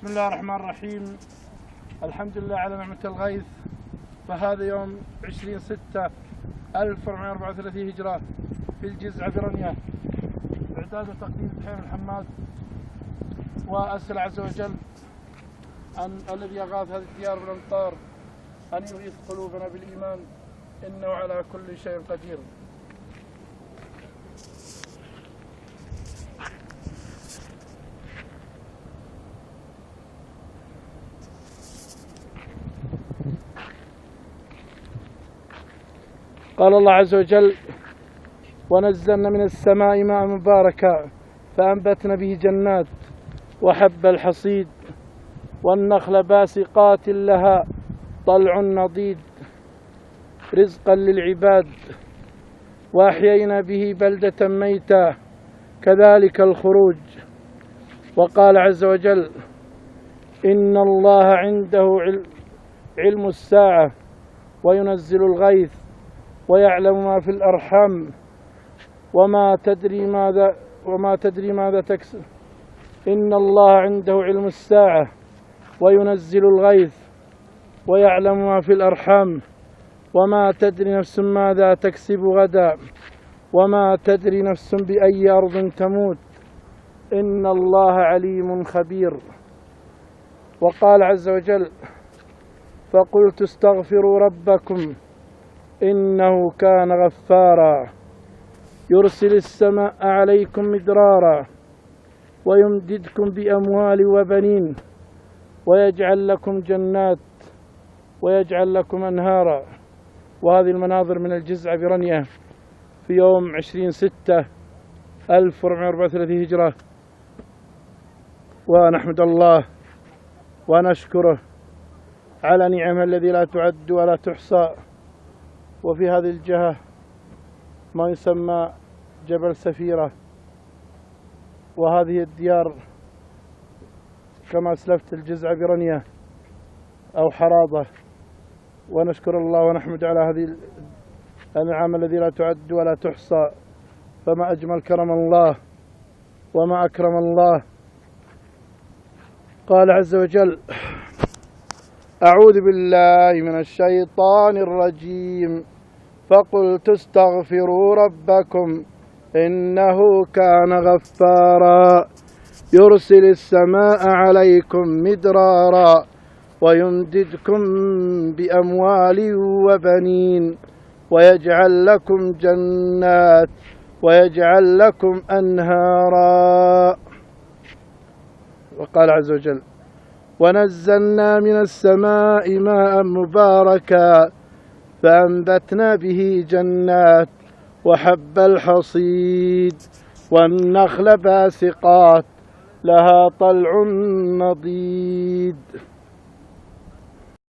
بسم الله الرحمن الرحيم. الحمد لله على نعمة الغيث. فهذا يوم 20/6/1434 هجرة في الجزعة برنيه، إعداد وتقديم دحيم الحماد. وأسأل عز وجل أن الذي أغاث هذه الديار بالامطار أن يغيث قلوبنا بالإيمان، إنه على كل شيء قدير. قال الله عز وجل: ونزلنا من السماء ماء مباركا فأنبتنا به جنات وحب الحصيد والنخل باسقات لها طلع نضيد رزقا للعباد وأحيينا به بلدة ميتا كذلك الخروج. وقال عز وجل: إن الله عنده علم الساعة وينزل الغيث ويعلم ما في الأرحام وما تدري ماذا تكسب. إن الله عنده علم الساعة وينزل الغيث ويعلم ما في الأرحام وما تدري نفس ماذا تكسب غدا وما تدري نفس بأي أرض تموت إن الله عليم خبير. وقال عز وجل: فقلت استغفروا ربكم إنه كان غفارا يرسل السماء عليكم مدرارا ويمددكم بأموال وبنين ويجعل لكم جنات ويجعل لكم أنهارا. وهذه المناظر من الجزعة برنيه في يوم 20/6/1434 هجرة. ونحمد الله ونشكره على نعمه الذي لا تعد ولا تحصى. وفي هذه الجهة ما يسمى جبل سفيرة، وهذه الديار كما أسلفت الجزعة برنيه أو حراضة. ونشكر الله ونحمد على هذه النعم الذي لا تعد ولا تحصى. فما أجمل كرم الله وما أكرم الله. قال عز وجل: أعوذ بالله من الشيطان الرجيم. فقلت استغفروا ربكم إنه كان غفارا يرسل السماء عليكم مدرارا ويمددكم بأموال وبنين ويجعل لكم جنات ويجعل لكم أنهارا. وقال عز وجل: ونزلنا من السماء ماء مباركا فأنبتنا به جنات وحب الحصيد والنخل باسقات لها طلع نضيد.